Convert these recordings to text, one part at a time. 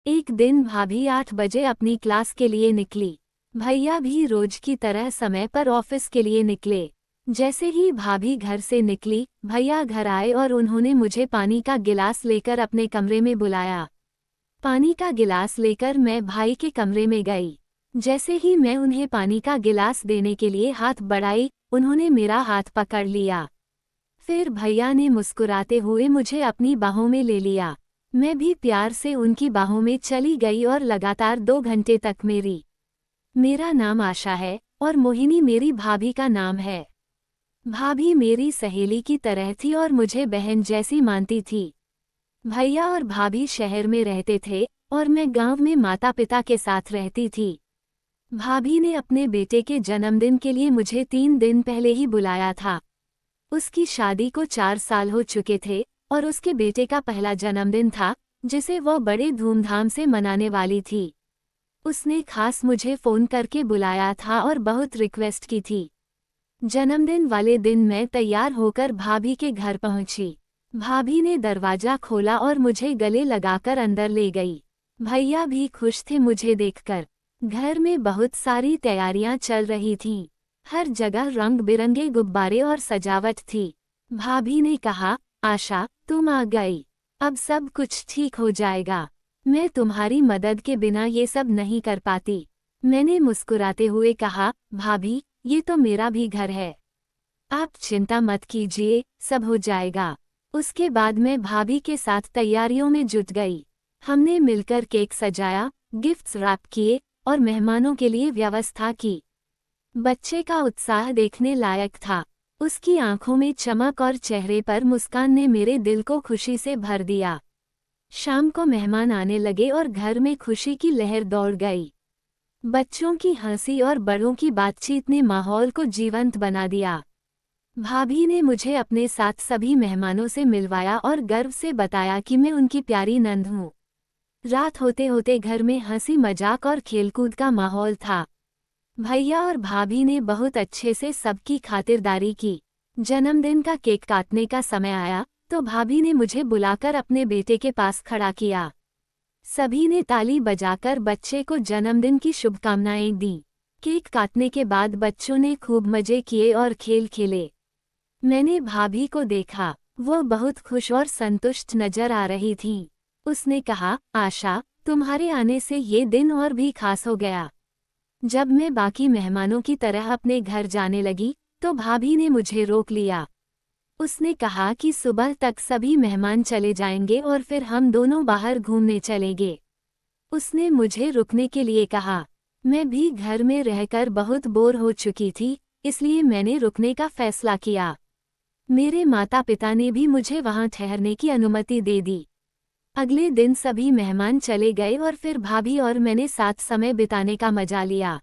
एक दिन भाभी 8 बजे अपनी क्लास के लिए निकली। भैया भी रोज की तरह समय पर ऑफिस के लिए निकले। जैसे ही भाभी घर से निकली, भैया घर आए और उन्होंने मुझे पानी का गिलास लेकर अपने कमरे में बुलाया। पानी का गिलास लेकर मैं भाई के कमरे में गई। जैसे ही मैं उन्हें पानी का गिलास देने के लिए हाथ बढ़ाई, उन्होंने मेरा हाथ पकड़ लिया। फिर भैया ने मुस्कुराते हुए मुझे अपनी बाहों में ले लिया। मैं भी प्यार से उनकी बाहों में चली गई और लगातार 2 घंटे तक मेरा नाम आशा है और मोहिनी मेरी भाभी का नाम है। भाभी मेरी सहेली की तरह थी और मुझे बहन जैसी मानती थी। भैया और भाभी शहर में रहते थे और मैं गांव में माता पिता के साथ रहती थी। भाभी ने अपने बेटे के जन्मदिन के लिए मुझे 3 दिन पहले ही बुलाया था। उसकी शादी को 4 साल हो चुके थे और उसके बेटे का पहला जन्मदिन था, जिसे वह बड़े धूमधाम से मनाने वाली थी। उसने खास मुझे फ़ोन करके बुलाया था और बहुत रिक्वेस्ट की थी। जन्मदिन वाले दिन मैं तैयार होकर भाभी के घर पहुंची। भाभी ने दरवाज़ा खोला और मुझे गले लगाकर अंदर ले गई। भैया भी खुश थे मुझे देखकर। घर में बहुत सारी तैयारियां चल रही थीं। हर जगह रंग बिरंगे गुब्बारे और सजावट थी। भाभी ने कहा, आशा, तुम आ गई। अब सब कुछ ठीक हो जाएगा। मैं तुम्हारी मदद के बिना ये सब नहीं कर पाती। मैंने मुस्कुराते हुए कहा, भाभी, ये तो मेरा भी घर है। आप चिंता मत कीजिए, सब हो जाएगा। उसके बाद मैं भाभी के साथ तैयारियों में जुट गई। हमने मिलकर केक सजाया, गिफ्ट्स रैप किए और मेहमानों के लिए व्यवस्था की। बच्चे का उत्साह देखने लायक था। उसकी आंखों में चमक और चेहरे पर मुस्कान ने मेरे दिल को खुशी से भर दिया। शाम को मेहमान आने लगे और घर में खुशी की लहर दौड़ गई। बच्चों की हंसी और बड़ों की बातचीत ने माहौल को जीवंत बना दिया। भाभी ने मुझे अपने साथ सभी मेहमानों से मिलवाया और गर्व से बताया कि मैं उनकी प्यारी नंद हूँ। रात होते होते घर में हंसी मजाक और खेलकूद का माहौल था। भैया और भाभी ने बहुत अच्छे से सबकी खातिरदारी की। जन्मदिन का केक काटने का समय आया तो भाभी ने मुझे बुलाकर अपने बेटे के पास खड़ा किया। सभी ने ताली बजाकर बच्चे को जन्मदिन की शुभकामनाएं दी। केक काटने के बाद बच्चों ने खूब मजे किए और खेल खेले। मैंने भाभी को देखा, वो बहुत खुश और संतुष्ट नजर आ रही थी। उसने कहा, आशा, तुम्हारे आने से ये दिन और भी खास हो गया। जब मैं बाकी मेहमानों की तरह अपने घर जाने लगी तो भाभी ने मुझे रोक लिया। उसने कहा कि सुबह तक सभी मेहमान चले जाएंगे और फिर हम दोनों बाहर घूमने चलेंगे। उसने मुझे रुकने के लिए कहा। मैं भी घर में रहकर बहुत बोर हो चुकी थी, इसलिए मैंने रुकने का फैसला किया। मेरे माता पिता ने भी मुझे वहां ठहरने की अनुमति दे दी। अगले दिन सभी मेहमान चले गए और फिर भाभी और मैंने साथ समय बिताने का मजा लिया।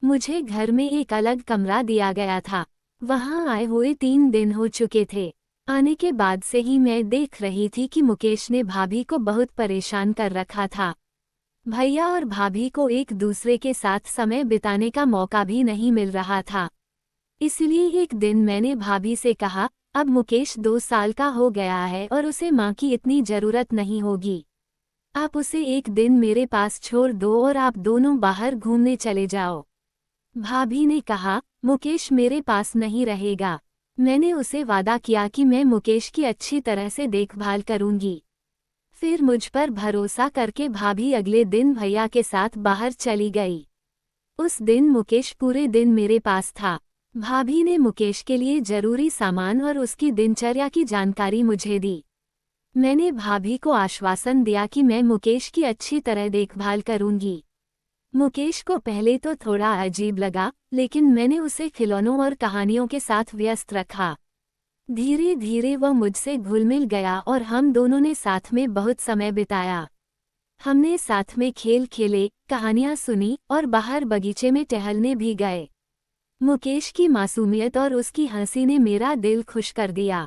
मुझे घर में एक अलग कमरा दिया गया था। वहां आए हुए 3 दिन हो चुके थे। आने के बाद से ही मैं देख रही थी कि मुकेश ने भाभी को बहुत परेशान कर रखा था। भैया और भाभी को एक दूसरे के साथ समय बिताने का मौका भी नहीं मिल रहा था। इसलिए एक दिन मैंने भाभी से कहा, अब मुकेश 2 साल का हो गया है और उसे माँ की इतनी जरूरत नहीं होगी। आप उसे एक दिन मेरे पास छोड़ दो और आप दोनों बाहर घूमने चले जाओ। भाभी ने कहा, मुकेश मेरे पास नहीं रहेगा। मैंने उसे वादा किया कि मैं मुकेश की अच्छी तरह से देखभाल करूंगी। फिर मुझ पर भरोसा करके भाभी अगले दिन भैया के साथ बाहर चली गई। उस दिन मुकेश पूरे दिन मेरे पास था। भाभी ने मुकेश के लिए जरूरी सामान और उसकी दिनचर्या की जानकारी मुझे दी। मैंने भाभी को आश्वासन दिया कि मैं मुकेश की अच्छी तरह देखभाल करूंगी। मुकेश को पहले तो थोड़ा अजीब लगा, लेकिन मैंने उसे खिलौनों और कहानियों के साथ व्यस्त रखा। धीरे धीरे वह मुझसे घुल मिल गया और हम दोनों ने साथ में बहुत समय बिताया। हमने साथ में खेल खेले, कहानियां सुनी और बाहर बगीचे में टहलने भी गए। मुकेश की मासूमियत और उसकी हंसी ने मेरा दिल खुश कर दिया।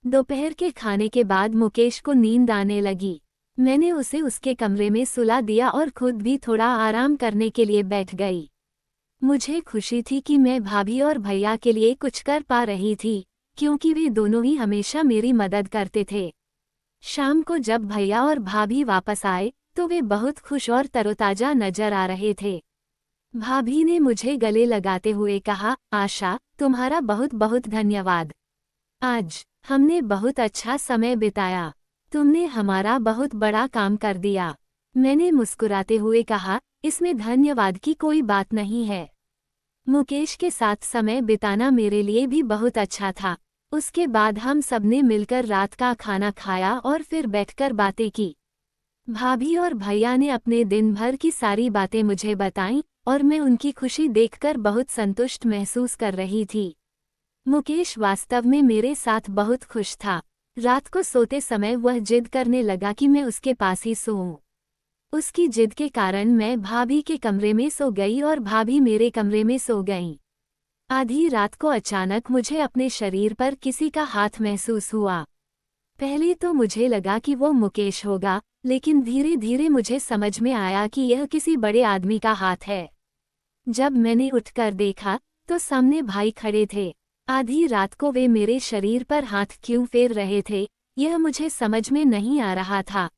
दोपहर के खाने के बाद मुकेश को नींद आने लगी। मैंने उसे उसके कमरे में सुला दिया और खुद भी थोड़ा आराम करने के लिए बैठ गई। मुझे खुशी थी कि मैं भाभी और भैया के लिए कुछ कर पा रही थी, क्योंकि वे दोनों ही हमेशा मेरी मदद करते थे। शाम को जब भैया और भाभी वापस आए तो वे बहुत खुश और तरोताजा नजर आ रहे थे। भाभी ने मुझे गले लगाते हुए कहा, आशा, तुम्हारा बहुत बहुत धन्यवाद। आज हमने बहुत अच्छा समय बिताया। तुमने हमारा बहुत बड़ा काम कर दिया। मैंने मुस्कुराते हुए कहा, इसमें धन्यवाद की कोई बात नहीं है। मुकेश के साथ समय बिताना मेरे लिए भी बहुत अच्छा था। उसके बाद हम सबने मिलकर रात का खाना खाया और फिर बैठकर बातें की। भाभी और भैया ने अपने दिन भर की सारी बातें मुझे बताईं और मैं उनकी खुशी देखकर बहुत संतुष्ट महसूस कर रही थी। मुकेश वास्तव में मेरे साथ बहुत खुश था। रात को सोते समय वह जिद करने लगा कि मैं उसके पास ही सोऊं। उसकी जिद के कारण मैं भाभी के कमरे में सो गई और भाभी मेरे कमरे में सो गईं। आधी रात को अचानक मुझे अपने शरीर पर किसी का हाथ महसूस हुआ। पहले तो मुझे लगा कि वो मुकेश होगा, लेकिन धीरे धीरे मुझे समझ में आया कि यह किसी बड़े आदमी का हाथ है। जब मैंने उठकर देखा तो सामने भाई खड़े थे। आधी रात को वे मेरे शरीर पर हाथ क्यों फेर रहे थे, यह मुझे समझ में नहीं आ रहा था।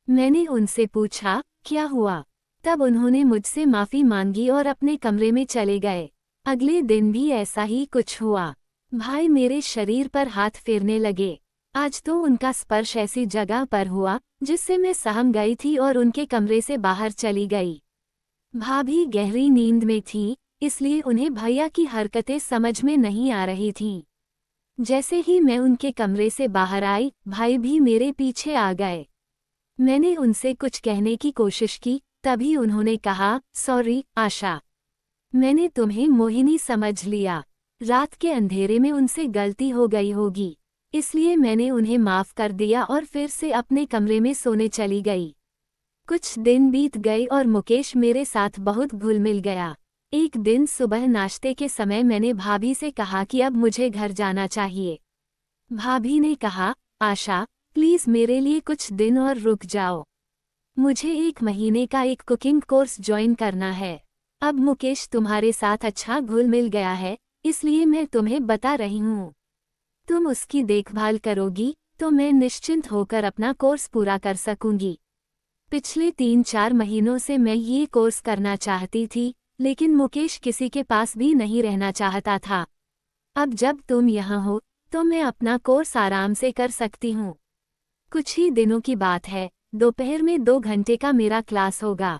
मैंने उनसे पूछा, क्या हुआ? तब उन्होंने मुझसे माफ़ी मांगी और अपने कमरे में चले गए। अगले दिन भी ऐसा ही कुछ हुआ। भाई मेरे शरीर पर हाथ फेरने लगे। आज तो उनका स्पर्श ऐसी जगह पर हुआ जिससे मैं सहम गई थी और उनके कमरे से बाहर चली गई। भाभी गहरी नींद में थी, इसलिए उन्हें भैया की हरकतें समझ में नहीं आ रही थीं। जैसे ही मैं उनके कमरे से बाहर आई, भाई भी मेरे पीछे आ गए। मैंने उनसे कुछ कहने की कोशिश की, तभी उन्होंने कहा, सॉरी आशा, मैंने तुम्हें मोहिनी समझ लिया। रात के अंधेरे में उनसे गलती हो गई होगी, इसलिए मैंने उन्हें माफ़ कर दिया और फिर से अपने कमरे में सोने चली गई। कुछ दिन बीत गए और मुकेश मेरे साथ बहुत घुल मिल गया। एक दिन सुबह नाश्ते के समय मैंने भाभी से कहा कि अब मुझे घर जाना चाहिए। भाभी ने कहा, आशा, प्लीज़ मेरे लिए कुछ दिन और रुक जाओ। मुझे 1 महीने का एक कुकिंग कोर्स ज्वाइन करना है। अब मुकेश तुम्हारे साथ अच्छा घुल मिल गया है, इसलिए मैं तुम्हें बता रही हूँ। तुम उसकी देखभाल करोगी तो मैं निश्चिंत होकर अपना कोर्स पूरा कर सकूंगी। पिछले 3-4 महीनों से मैं ये कोर्स करना चाहती थी, लेकिन मुकेश किसी के पास भी नहीं रहना चाहता था। अब जब तुम यहाँ हो तो मैं अपना कोर्स आराम से कर सकती हूँ। कुछ ही दिनों की बात है, दोपहर में 2 घंटे का मेरा क्लास होगा।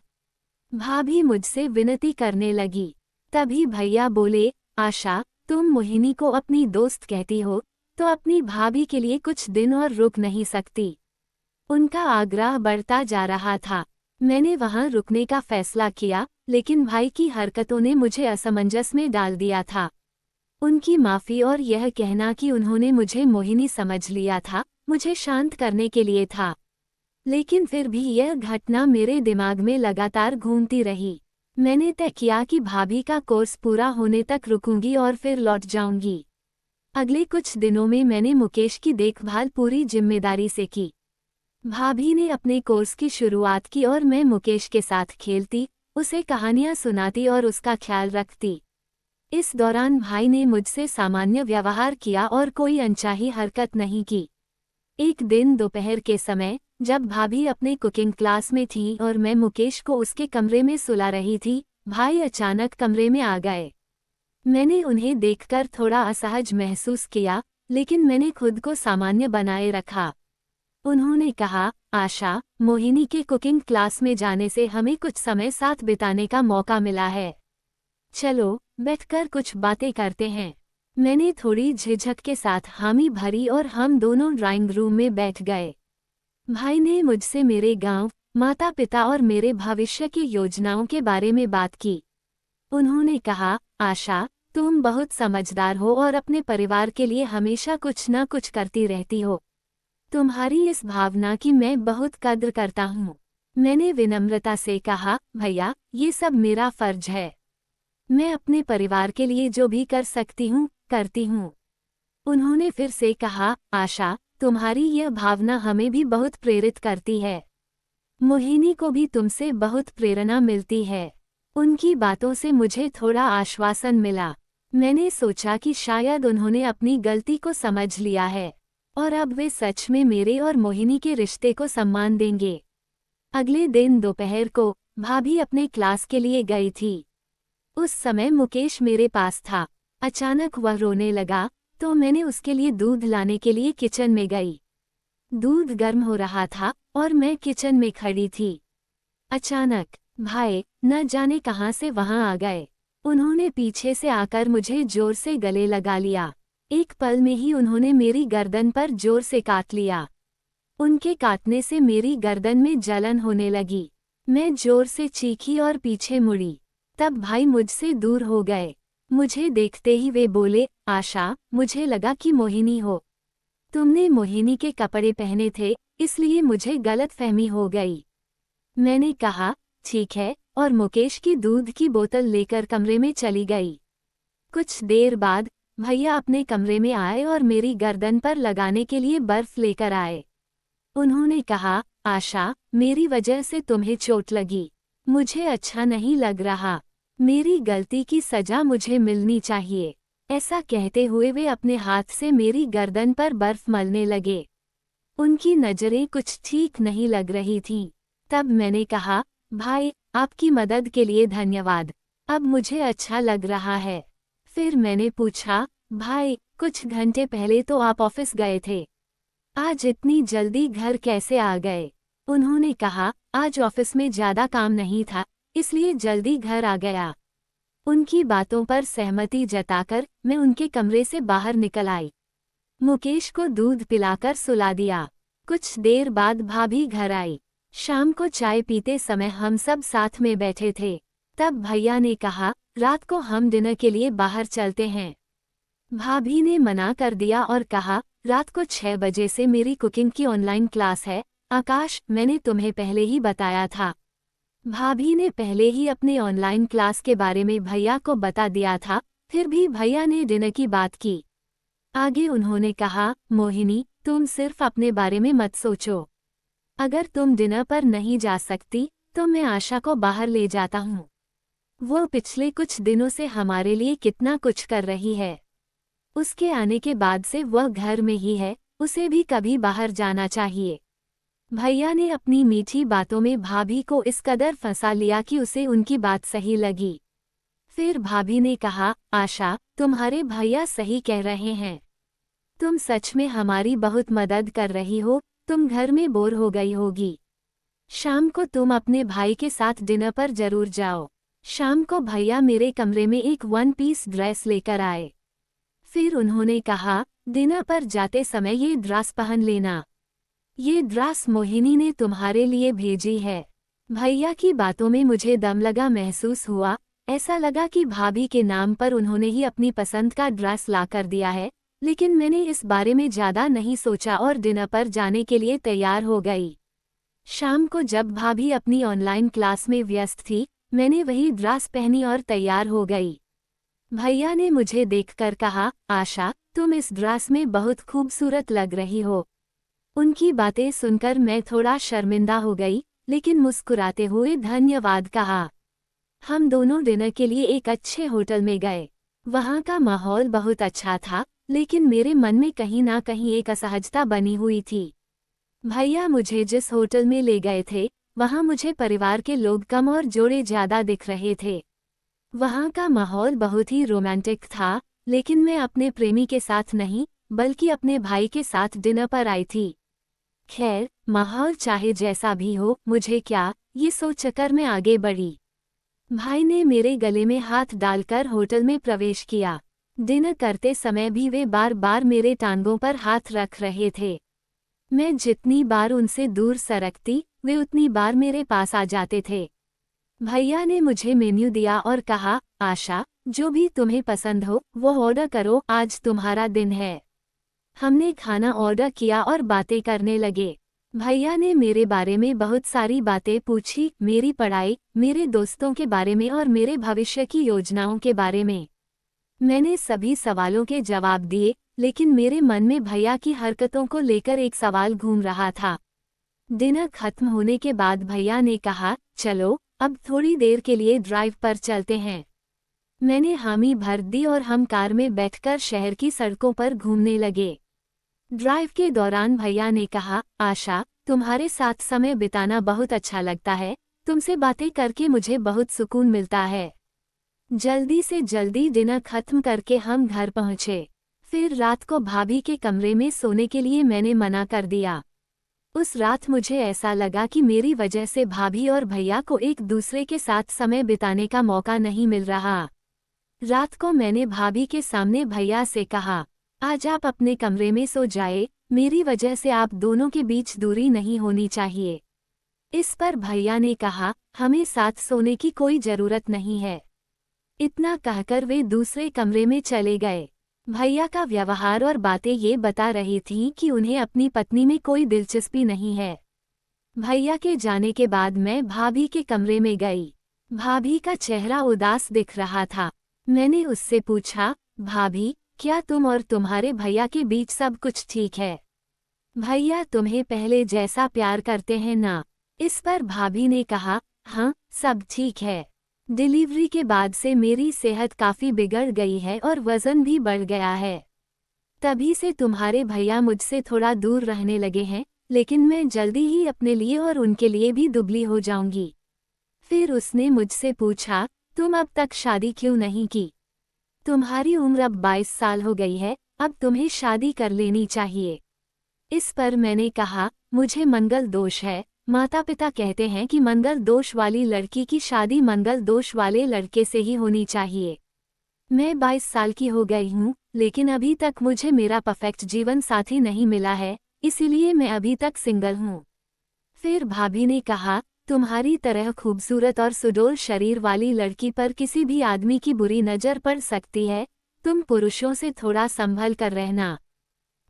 भाभी मुझसे विनती करने लगी। तभी भैया बोले, आशा, तुम मोहिनी को अपनी दोस्त कहती हो तो अपनी भाभी के लिए कुछ दिन और रुक नहीं सकती। उनका आग्रह बढ़ता जा रहा था। मैंने वहां रुकने का फैसला किया, लेकिन भाई की हरकतों ने मुझे असमंजस में डाल दिया था। उनकी माफ़ी और यह कहना कि उन्होंने मुझे मोहिनी समझ लिया था, मुझे शांत करने के लिए था। लेकिन फिर भी यह घटना मेरे दिमाग में लगातार घूमती रही। मैंने तय किया कि भाभी का कोर्स पूरा होने तक रुकूंगी और फिर लौट जाऊंगी। अगले कुछ दिनों में मैंने मुकेश की देखभाल पूरी जिम्मेदारी से की। भाभी ने अपने कोर्स की शुरुआत की और मैं मुकेश के साथ खेलती, उसे कहानियां सुनाती और उसका ख्याल रखती। इस दौरान भाई ने मुझसे सामान्य व्यवहार किया और कोई अनचाही हरकत नहीं की। एक दिन दोपहर के समय, जब भाभी अपने कुकिंग क्लास में थी और मैं मुकेश को उसके कमरे में सुला रही थी, भाई अचानक कमरे में आ गए। मैंने उन्हें देखकर थोड़ा असहज महसूस किया, लेकिन मैंने खुद को सामान्य बनाए रखा। उन्होंने कहा, आशा, मोहिनी के कुकिंग क्लास में जाने से हमें कुछ समय साथ बिताने का मौका मिला है। चलो, बैठकर कुछ बातें करते हैं। मैंने थोड़ी झिझक के साथ हामी भरी और हम दोनों ड्राइंग रूम में बैठ गए। भाई ने मुझसे मेरे गांव, माता पिता और मेरे भविष्य की योजनाओं के बारे में बात की। उन्होंने कहा, आशा, तुम बहुत समझदार हो और अपने परिवार के लिए हमेशा कुछ न कुछ करती रहती हो। तुम्हारी इस भावना की मैं बहुत कद्र करता हूँ। मैंने विनम्रता से कहा, भैया, ये सब मेरा फर्ज है। मैं अपने परिवार के लिए जो भी कर सकती हूँ, करती हूँ। उन्होंने फिर से कहा, आशा, तुम्हारी यह भावना हमें भी बहुत प्रेरित करती है। मोहिनी को भी तुमसे बहुत प्रेरणा मिलती है। उनकी बातों से मुझे थोड़ा आश्वासन मिला। मैंने सोचा कि शायद उन्होंने अपनी गलती को समझ लिया है और अब वे सच में मेरे और मोहिनी के रिश्ते को सम्मान देंगे। अगले दिन दोपहर को भाभी अपने क्लास के लिए गई थी। उस समय मुकेश मेरे पास था। अचानक वह रोने लगा तो मैंने उसके लिए दूध लाने के लिए किचन में गई। दूध गर्म हो रहा था और मैं किचन में खड़ी थी। अचानक भाई न जाने कहां से वहां आ गए। उन्होंने पीछे से आकर मुझे जोर से गले लगा लिया। एक पल में ही उन्होंने मेरी गर्दन पर जोर से काट लिया। उनके काटने से मेरी गर्दन में जलन होने लगी। मैं जोर से चीखी और पीछे मुड़ी। तब भाई मुझसे दूर हो गए। मुझे देखते ही वे बोले, आशा, मुझे लगा कि मोहिनी हो। तुमने मोहिनी के कपड़े पहने थे, इसलिए मुझे गलतफहमी हो गई। मैंने कहा, ठीक है, और मुकेश की दूध की बोतल लेकर कमरे में चली गई। कुछ देर बाद भैया अपने कमरे में आए और मेरी गर्दन पर लगाने के लिए बर्फ लेकर आए। उन्होंने कहा, आशा, मेरी वजह से तुम्हें चोट लगी। मुझे अच्छा नहीं लग रहा। मेरी गलती की सजा मुझे मिलनी चाहिए। ऐसा कहते हुए वे अपने हाथ से मेरी गर्दन पर बर्फ मलने लगे। उनकी नज़रें कुछ ठीक नहीं लग रही थीं। तब मैंने कहा, भाई, आपकी मदद के लिए धन्यवाद। अब मुझे अच्छा लग रहा है। फिर मैंने पूछा, भाई, कुछ घंटे पहले तो आप ऑफिस गए थे। आज इतनी जल्दी घर कैसे आ गए? उन्होंने कहा, आज ऑफिस में ज़्यादा काम नहीं था, इसलिए जल्दी घर आ गया। उनकी बातों पर सहमति जताकर मैं उनके कमरे से बाहर निकल आई। मुकेश को दूध पिलाकर सुला दिया। कुछ देर बाद भाभी घर आई। शाम को चाय पीते समय हम सब साथ में बैठे थे। तब भैया ने कहा, रात को हम डिनर के लिए बाहर चलते हैं। भाभी ने मना कर दिया और कहा, रात को 6 बजे से मेरी कुकिंग की ऑनलाइन क्लास है। आकाश, मैंने तुम्हें पहले ही बताया था। भाभी ने पहले ही अपने ऑनलाइन क्लास के बारे में भैया को बता दिया था, फिर भी भैया ने डिनर की बात की। आगे उन्होंने कहा, मोहिनी, तुम सिर्फ अपने बारे में मत सोचो। अगर तुम डिनर पर नहीं जा सकती तो मैं आशा को बाहर ले जाता हूँ। वो पिछले कुछ दिनों से हमारे लिए कितना कुछ कर रही है। उसके आने के बाद से वह घर में ही है, उसे भी कभी बाहर जाना चाहिए। भैया ने अपनी मीठी बातों में भाभी को इस कदर फंसा लिया कि उसे उनकी बात सही लगी। फिर भाभी ने कहा, आशा, तुम्हारे भैया सही कह रहे हैं। तुम सच में हमारी बहुत मदद कर रही हो। तुम घर में बोर हो गई होगी। शाम को तुम अपने भाई के साथ डिनर पर जरूर जाओ। शाम को भैया मेरे कमरे में एक 1 पीस ड्रेस लेकर आए। फिर उन्होंने कहा, डिनर पर जाते समय ये ड्रेस पहन लेना। ये ड्रेस मोहिनी ने तुम्हारे लिए भेजी है। भैया की बातों में मुझे दम लगा महसूस हुआ। ऐसा लगा कि भाभी के नाम पर उन्होंने ही अपनी पसंद का ड्रेस ला कर दिया है। लेकिन मैंने इस बारे में ज़्यादा नहीं सोचा और डिनर पर जाने के लिए तैयार हो गई। शाम को जब भाभी अपनी ऑनलाइन क्लास में व्यस्त थी, मैंने वही ड्रेस पहनी और तैयार हो गई। भैया ने मुझे देखकर कहा, आशा, तुम इस ड्रेस में बहुत खूबसूरत लग रही हो। उनकी बातें सुनकर मैं थोड़ा शर्मिंदा हो गई, लेकिन मुस्कुराते हुए धन्यवाद कहा। हम दोनों डिनर के लिए एक अच्छे होटल में गए। वहाँ का माहौल बहुत अच्छा था, लेकिन मेरे मन में कहीं ना कहीं एक असहजता बनी हुई थी। भैया मुझे जिस होटल में ले गए थे, वहाँ मुझे परिवार के लोग कम और जोड़े ज़्यादा दिख रहे थे। वहाँ का माहौल बहुत ही रोमांटिक था, लेकिन मैं अपने प्रेमी के साथ नहीं, बल्कि अपने भाई के साथ डिनर पर आई थी। खैर, माहौल चाहे जैसा भी हो, मुझे क्या, ये सोचकर मैं आगे बढ़ी। भाई ने मेरे गले में हाथ डालकर होटल में प्रवेश किया। डिनर करते समय भी वे बार बार मेरे टांगों पर हाथ रख रहे थे। मैं जितनी बार उनसे दूर सरकती, वे उतनी बार मेरे पास आ जाते थे। भैया ने मुझे मेन्यू दिया और कहा, आशा, जो भी तुम्हें पसंद हो वो ऑर्डर करो, आज तुम्हारा दिन है। हमने खाना ऑर्डर किया और बातें करने लगे। भैया ने मेरे बारे में बहुत सारी बातें पूछी, मेरी पढ़ाई, मेरे दोस्तों के बारे में और मेरे भविष्य की योजनाओं के बारे में। मैंने सभी सवालों के जवाब दिए, लेकिन मेरे मन में भैया की हरकतों को लेकर एक सवाल घूम रहा था। डिनर खत्म होने के बाद भैया ने कहा, चलो, अब थोड़ी देर के लिए ड्राइव पर चलते हैं। मैंने हामी भर दी और हम कार में बैठकर शहर की सड़कों पर घूमने लगे। ड्राइव के दौरान भैया ने कहा, आशा, तुम्हारे साथ समय बिताना बहुत अच्छा लगता है, तुमसे बातें करके मुझे बहुत सुकून मिलता है। जल्दी से जल्दी डिनर खत्म करके हम घर पहुँचे। फिर रात को भाभी के कमरे में सोने के लिए मैंने मना कर दिया। उस रात मुझे ऐसा लगा कि मेरी वजह से भाभी और भैया को एक दूसरे के साथ समय बिताने का मौका नहीं मिल रहा। रात को मैंने भाभी के सामने भैया से कहा, आज आप अपने कमरे में सो जाए, मेरी वजह से आप दोनों के बीच दूरी नहीं होनी चाहिए। इस पर भैया ने कहा, हमें साथ सोने की कोई जरूरत नहीं है। इतना कहकर वे दूसरे कमरे में चले गए। भैया का व्यवहार और बातें ये बता रही थीं कि उन्हें अपनी पत्नी में कोई दिलचस्पी नहीं है। भैया के जाने के बाद मैं भाभी के कमरे में गई। भाभी का चेहरा उदास दिख रहा था। मैंने उससे पूछा, भाभी, क्या तुम और तुम्हारे भैया के बीच सब कुछ ठीक है? भैया तुम्हें पहले जैसा प्यार करते हैं ना? इस पर भाभी ने कहा, हाँ, सब ठीक है। डिलीवरी के बाद से मेरी सेहत काफ़ी बिगड़ गई है और वज़न भी बढ़ गया है। तभी से तुम्हारे भैया मुझसे थोड़ा दूर रहने लगे हैं, लेकिन मैं जल्दी ही अपने लिए और उनके लिए भी दुबली हो जाऊंगी। फिर उसने मुझसे पूछा, तुम अब तक शादी क्यों नहीं की? तुम्हारी उम्र अब 22 साल हो गई है, अब तुम्हें शादी कर लेनी चाहिए। इस पर मैंने कहा, मुझे मंगल दोष है। माता पिता कहते हैं कि मंगल दोष वाली लड़की की शादी मंगल दोष वाले लड़के से ही होनी चाहिए। मैं 22 साल की हो गई हूँ, लेकिन अभी तक मुझे मेरा परफेक्ट जीवन साथी नहीं मिला है, इसीलिए मैं अभी तक सिंगल हूँ। फिर भाभी ने कहा, तुम्हारी तरह खूबसूरत और सुडौल शरीर वाली लड़की पर किसी भी आदमी की बुरी नज़र पड़ सकती है, तुम पुरुषों से थोड़ा संभल कर रहना।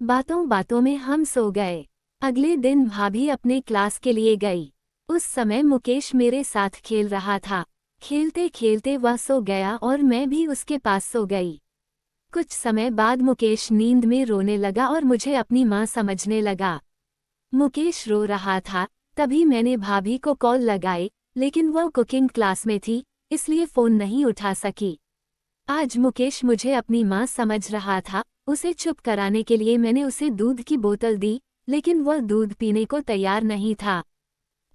बातों बातों में हम सो गए। अगले दिन भाभी अपने क्लास के लिए गई। उस समय मुकेश मेरे साथ खेल रहा था। खेलते खेलते वह सो गया और मैं भी उसके पास सो गई। कुछ समय बाद मुकेश नींद में रोने लगा और मुझे अपनी माँ समझने लगा। मुकेश रो रहा था, तभी मैंने भाभी को कॉल लगाई, लेकिन वह कुकिंग क्लास में थी, इसलिए फ़ोन नहीं उठा सकी। आज मुकेश मुझे अपनी माँ समझ रहा था। उसे चुप कराने के लिए मैंने उसे दूध की बोतल दी, लेकिन वह दूध पीने को तैयार नहीं था।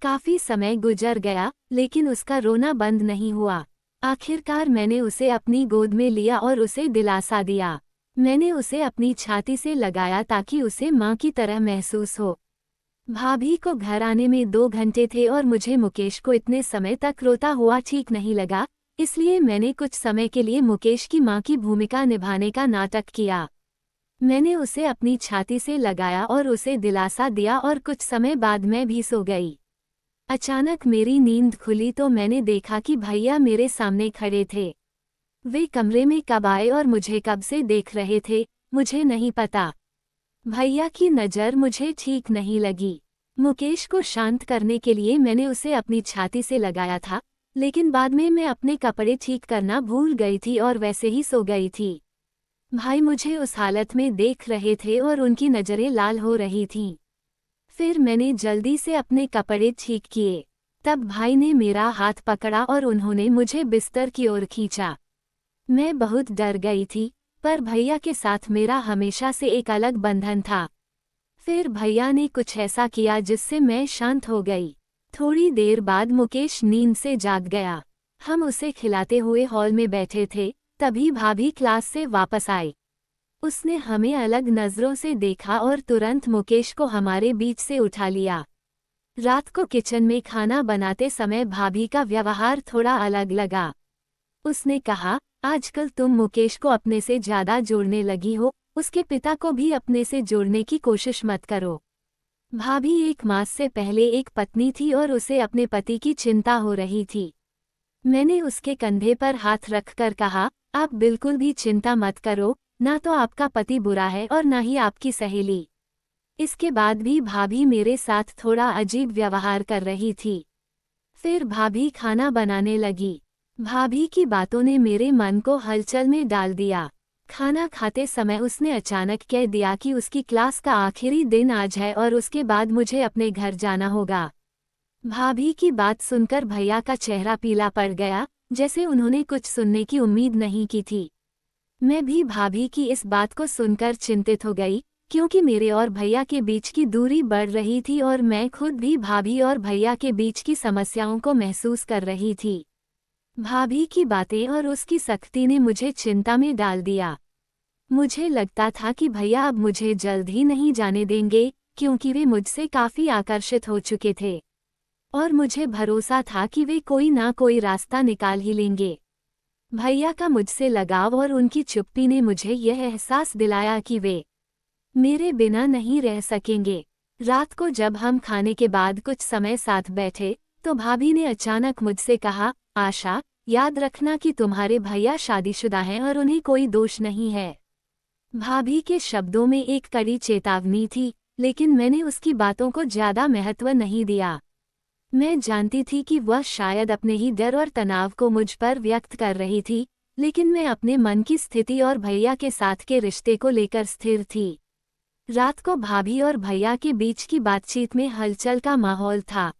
काफी समय गुजर गया, लेकिन उसका रोना बंद नहीं हुआ। आखिरकार मैंने उसे अपनी गोद में लिया और उसे दिलासा दिया। मैंने उसे अपनी छाती से लगाया ताकि उसे माँ की तरह महसूस हो। भाभी को घर आने में 2 घंटे थे और मुझे मुकेश को इतने समय तक रोता हुआ ठीक नहीं लगा, इसलिए मैंने कुछ समय के लिए मुकेश की माँ की भूमिका निभाने का नाटक किया। मैंने उसे अपनी छाती से लगाया और उसे दिलासा दिया और कुछ समय बाद मैं भी सो गई। अचानक मेरी नींद खुली तो मैंने देखा कि भैया मेरे सामने खड़े थे। वे कमरे में कब आए और मुझे कब से देख रहे थे, मुझे नहीं पता। भैया की नज़र मुझे ठीक नहीं लगी। मुकेश को शांत करने के लिए मैंने उसे अपनी छाती से लगाया था, लेकिन बाद में मैं अपने कपड़े ठीक करना भूल गई थी और वैसे ही सो गई थी। भाई मुझे उस हालत में देख रहे थे और उनकी नज़रें लाल हो रही थीं। फिर मैंने जल्दी से अपने कपड़े ठीक किए। तब भाई ने मेरा हाथ पकड़ा और उन्होंने मुझे बिस्तर की ओर खींचा। मैं बहुत डर गई थी, पर भैया के साथ मेरा हमेशा से एक अलग बंधन था। फिर भैया ने कुछ ऐसा किया जिससे मैं शांत हो गई। थोड़ी देर बाद मुकेश नींद से जाग गया। हम उसे खिलाते हुए हॉल में बैठे थे, तभी भाभी क्लास से वापस आई। उसने हमें अलग नज़रों से देखा और तुरंत मुकेश को हमारे बीच से उठा लिया। रात को किचन में खाना बनाते समय भाभी का व्यवहार थोड़ा अलग लगा। उसने कहा, आजकल तुम मुकेश को अपने से ज़्यादा जोड़ने लगी हो, उसके पिता को भी अपने से जोड़ने की कोशिश मत करो। भाभी 1 मास से पहले एक पत्नी थी और उसे अपने पति की चिंता हो रही थी। मैंने उसके कंधे पर हाथ रखकर कहा, आप बिल्कुल भी चिंता मत करो, ना तो आपका पति बुरा है और ना ही आपकी सहेली। इसके बाद भी भाभी मेरे साथ थोड़ा अजीब व्यवहार कर रही थी। फिर भाभी खाना बनाने लगी। भाभी की बातों ने मेरे मन को हलचल में डाल दिया। खाना खाते समय उसने अचानक कह दिया कि उसकी क्लास का आखिरी दिन आज है और उसके बाद मुझे अपने घर जाना होगा। भाभी की बात सुनकर भैया का चेहरा पीला पड़ गया, जैसे उन्होंने कुछ सुनने की उम्मीद नहीं की थी। मैं भी भाभी की इस बात को सुनकर चिंतित हो गई, क्योंकि मेरे और भैया के बीच की दूरी बढ़ रही थी और मैं खुद भी भाभी और भैया के बीच की समस्याओं को महसूस कर रही थी। भाभी की बातें और उसकी सख्ती ने मुझे चिंता में डाल दिया। मुझे लगता था कि भैया अब मुझे जल्द ही नहीं जाने देंगे, क्योंकि वे मुझसे काफ़ी आकर्षित हो चुके थे और मुझे भरोसा था कि वे कोई ना कोई रास्ता निकाल ही लेंगे। भैया का मुझसे लगाव और उनकी चुप्पी ने मुझे यह एहसास दिलाया कि वे मेरे बिना नहीं रह सकेंगे। रात को जब हम खाने के बाद कुछ समय साथ बैठे, तो भाभी ने अचानक मुझसे कहा, आशा, याद रखना कि तुम्हारे भैया शादीशुदा हैं और उन्हें कोई दोष नहीं है। भाभी के शब्दों में एक कड़ी चेतावनी थी, लेकिन मैंने उसकी बातों को ज्यादा महत्व नहीं दिया। मैं जानती थी कि वह शायद अपने ही डर और तनाव को मुझ पर व्यक्त कर रही थी, लेकिन मैं अपने मन की स्थिति और भैया के साथ के रिश्ते को लेकर स्थिर थी। रात को भाभी और भैया के बीच की बातचीत में हलचल का माहौल था।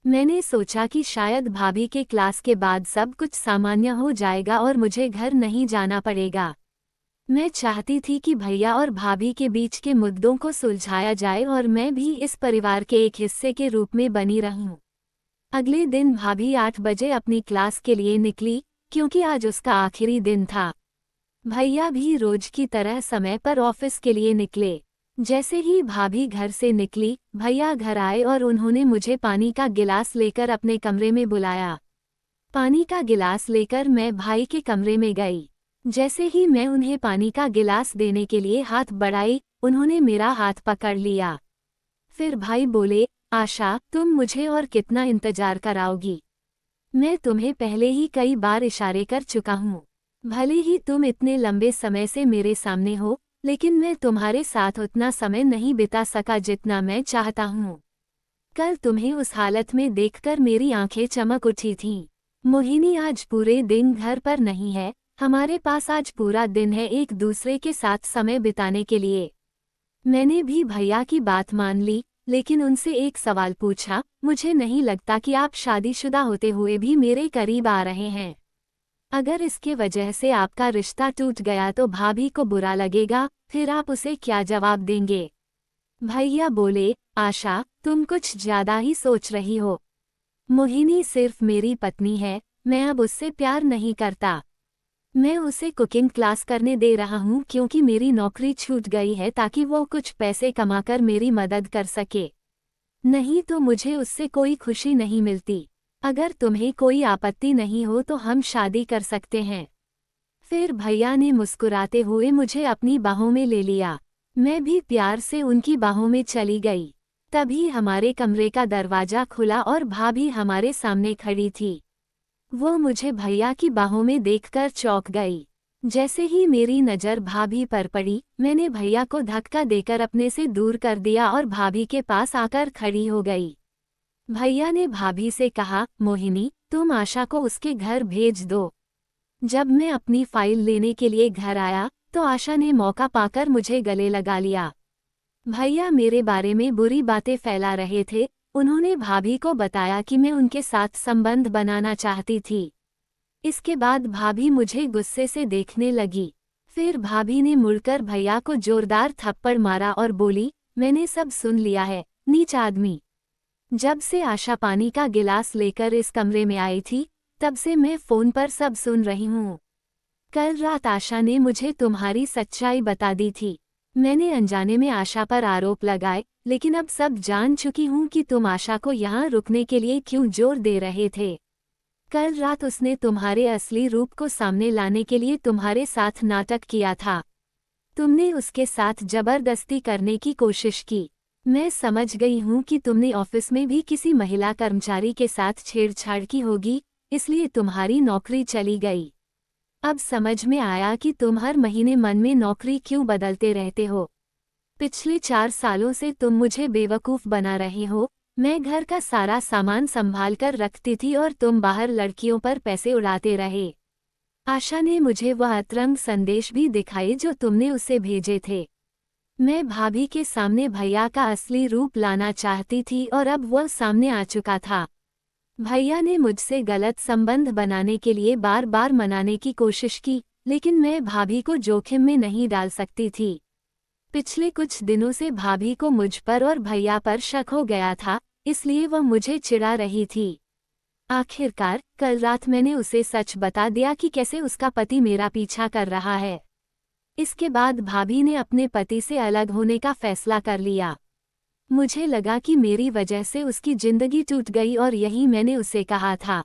मैंने सोचा कि शायद भाभी के क्लास के बाद सब कुछ सामान्य हो जाएगा और मुझे घर नहीं जाना पड़ेगा। मैं चाहती थी कि भैया और भाभी के बीच के मुद्दों को सुलझाया जाए और मैं भी इस परिवार के एक हिस्से के रूप में बनी रहूं। अगले दिन भाभी 8 बजे अपनी क्लास के लिए निकली, क्योंकि आज उसका आखिरी दिन था। भैया भी रोज की तरह समय पर ऑफिस के लिए निकले। जैसे ही भाभी घर से निकली, भैया घर आए और उन्होंने मुझे पानी का गिलास लेकर अपने कमरे में बुलाया। पानी का गिलास लेकर मैं भाई के कमरे में गई। जैसे ही मैं उन्हें पानी का गिलास देने के लिए हाथ बढ़ाई, उन्होंने मेरा हाथ पकड़ लिया। फिर भाई बोले, आशा, तुम मुझे और कितना इंतजार कराओगी? मैं तुम्हें पहले ही कई बार इशारे कर चुका हूँ। भले ही तुम इतने लंबे समय से मेरे सामने हो, लेकिन मैं तुम्हारे साथ उतना समय नहीं बिता सका जितना मैं चाहता हूँ। कल तुम्हें उस हालत में देखकर मेरी आंखें चमक उठी थीं। मोहिनी आज पूरे दिन घर पर नहीं है, हमारे पास आज पूरा दिन है एक दूसरे के साथ समय बिताने के लिए। मैंने भी भैया की बात मान ली, लेकिन उनसे एक सवाल पूछा, मुझे नहीं लगता कि आप शादीशुदा होते हुए भी मेरे करीब आ रहे हैं। अगर इसके वजह से आपका रिश्ता टूट गया तो भाभी को बुरा लगेगा, फिर आप उसे क्या जवाब देंगे? भैया बोले, आशा, तुम कुछ ज्यादा ही सोच रही हो। मोहिनी सिर्फ मेरी पत्नी है, मैं अब उससे प्यार नहीं करता। मैं उसे कुकिंग क्लास करने दे रहा हूँ क्योंकि मेरी नौकरी छूट गई है ताकि वो कुछ पैसे कमाकर मेरी मदद कर सके। नहीं तो मुझे उससे कोई खुशी नहीं मिलती। अगर तुम्हें कोई आपत्ति नहीं हो तो हम शादी कर सकते हैं। फिर भैया ने मुस्कुराते हुए मुझे अपनी बाहों में ले लिया। मैं भी प्यार से उनकी बाहों में चली गई। तभी हमारे कमरे का दरवाजा खुला और भाभी हमारे सामने खड़ी थी। वो मुझे भैया की बाहों में देखकर चौंक गई। जैसे ही मेरी नज़र भाभी पर पड़ी, मैंने भैया को धक्का देकर अपने से दूर कर दिया और भाभी के पास आकर खड़ी हो गई। भैया ने भाभी से कहा, मोहिनी, तुम आशा को उसके घर भेज दो। जब मैं अपनी फाइल लेने के लिए घर आया, तो आशा ने मौका पाकर मुझे गले लगा लिया। भैया मेरे बारे में बुरी बातें फैला रहे थे। उन्होंने भाभी को बताया कि मैं उनके साथ संबंध बनाना चाहती थी। इसके बाद भाभी मुझे गुस्से से देखने लगी। फिर भाभी ने मुड़कर भैया को जोरदार थप्पड़ मारा और बोली, मैंने सब सुन लिया है, नीच आदमी। जब से आशा पानी का गिलास लेकर इस कमरे में आई थी, तब से मैं फ़ोन पर सब सुन रही हूँ। कल रात आशा ने मुझे तुम्हारी सच्चाई बता दी थी। मैंने अनजाने में आशा पर आरोप लगाए, लेकिन अब सब जान चुकी हूँ कि तुम आशा को यहाँ रुकने के लिए क्यों जोर दे रहे थे। कल रात उसने तुम्हारे असली रूप को सामने लाने के लिए तुम्हारे साथ नाटक किया था। तुमने उसके साथ जबरदस्ती करने की कोशिश की। मैं समझ गई हूँ कि तुमने ऑफिस में भी किसी महिला कर्मचारी के साथ छेड़छाड़ की होगी, इसलिए तुम्हारी नौकरी चली गई। अब समझ में आया कि तुम हर महीने मन में नौकरी क्यों बदलते रहते हो। पिछले 4 सालों से तुम मुझे बेवकूफ़ बना रहे हो। मैं घर का सारा सामान संभाल कर रखती थी और तुम बाहर लड़कियों पर पैसे उड़ाते रहे। आशा ने मुझे वह अतरंग संदेश भी दिखाए जो तुमने उसे भेजे थे। मैं भाभी के सामने भैया का असली रूप लाना चाहती थी और अब वह सामने आ चुका था। भैया ने मुझसे गलत संबंध बनाने के लिए बार बार मनाने की कोशिश की, लेकिन मैं भाभी को जोखिम में नहीं डाल सकती थी। पिछले कुछ दिनों से भाभी को मुझ पर और भैया पर शक हो गया था, इसलिए वह मुझे चिढ़ा रही थी। आखिरकार कल रात मैंने उसे सच बता दिया कि कैसे उसका पति मेरा पीछा कर रहा है। इसके बाद भाभी ने अपने पति से अलग होने का फैसला कर लिया। मुझे लगा कि मेरी वजह से उसकी जिंदगी टूट गई और यही मैंने उसे कहा था।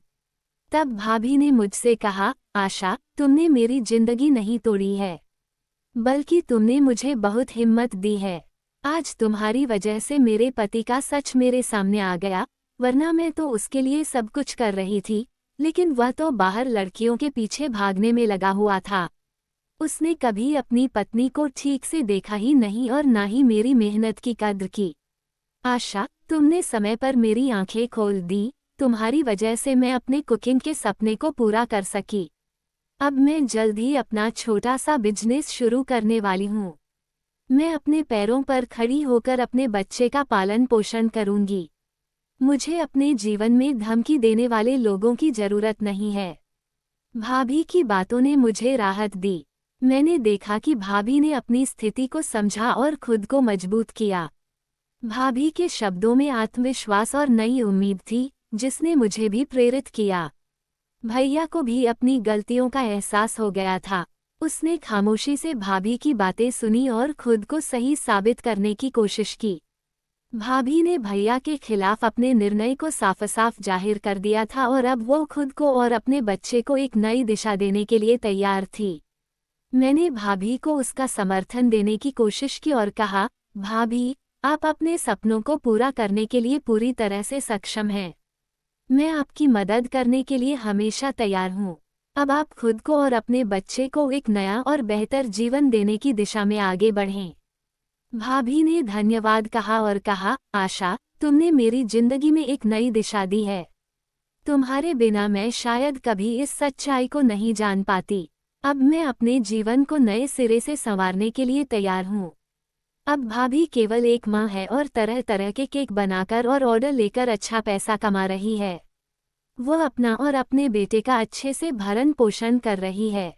तब भाभी ने मुझसे कहा, आशा, तुमने मेरी जिंदगी नहीं तोड़ी है, बल्कि तुमने मुझे बहुत हिम्मत दी है। आज तुम्हारी वजह से मेरे पति का सच मेरे सामने आ गया, वरना मैं तो उसके लिए सब कुछ कर रही थी, लेकिन वह तो बाहर लड़कियों के पीछे भागने में लगा हुआ था। उसने कभी अपनी पत्नी को ठीक से देखा ही नहीं और ना ही मेरी मेहनत की कद्र की। आशा, तुमने समय पर मेरी आंखें खोल दी, तुम्हारी वजह से मैं अपने कुकिंग के सपने को पूरा कर सकी। अब मैं जल्द ही अपना छोटा सा बिजनेस शुरू करने वाली हूँ। मैं अपने पैरों पर खड़ी होकर अपने बच्चे का पालन पोषण करूंगी। मुझे अपने जीवन में धमकी देने वाले लोगों की जरूरत नहीं है। भाभी की बातों ने मुझे राहत दी। मैंने देखा कि भाभी ने अपनी स्थिति को समझा और खुद को मजबूत किया। भाभी के शब्दों में आत्मविश्वास और नई उम्मीद थी, जिसने मुझे भी प्रेरित किया। भैया को भी अपनी गलतियों का एहसास हो गया था। उसने खामोशी से भाभी की बातें सुनी और खुद को सही साबित करने की कोशिश की। भाभी ने भैया के खिलाफ अपने निर्णय को साफ साफ जाहिर कर दिया था और अब वो खुद को और अपने बच्चे को एक नई दिशा देने के लिए तैयार थी। मैंने भाभी को उसका समर्थन देने की कोशिश की और कहा, भाभी, आप अपने सपनों को पूरा करने के लिए पूरी तरह से सक्षम हैं। मैं आपकी मदद करने के लिए हमेशा तैयार हूँ। अब आप खुद को और अपने बच्चे को एक नया और बेहतर जीवन देने की दिशा में आगे बढ़ें। भाभी ने धन्यवाद कहा और कहा, आशा, तुमने मेरी जिंदगी में एक नई दिशा दी है। तुम्हारे बिना मैं शायद कभी इस सच्चाई को नहीं जान पाती। अब मैं अपने जीवन को नए सिरे से संवारने के लिए तैयार हूँ। अब भाभी केवल एक माँ है और तरह तरह के केक बनाकर और ऑर्डर लेकर अच्छा पैसा कमा रही है। वो अपना और अपने बेटे का अच्छे से भरण पोषण कर रही है।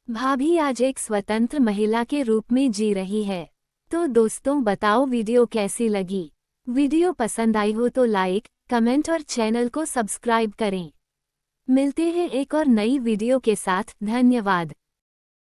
भाभी आज एक स्वतंत्र महिला के रूप में जी रही है। तो दोस्तों, बताओ वीडियो कैसी लगी? वीडियो पसंद आई हो तो लाइक, कमेंट और चैनल को सब्सक्राइब करें। मिलते हैं एक और नई वीडियो के साथ। धन्यवाद।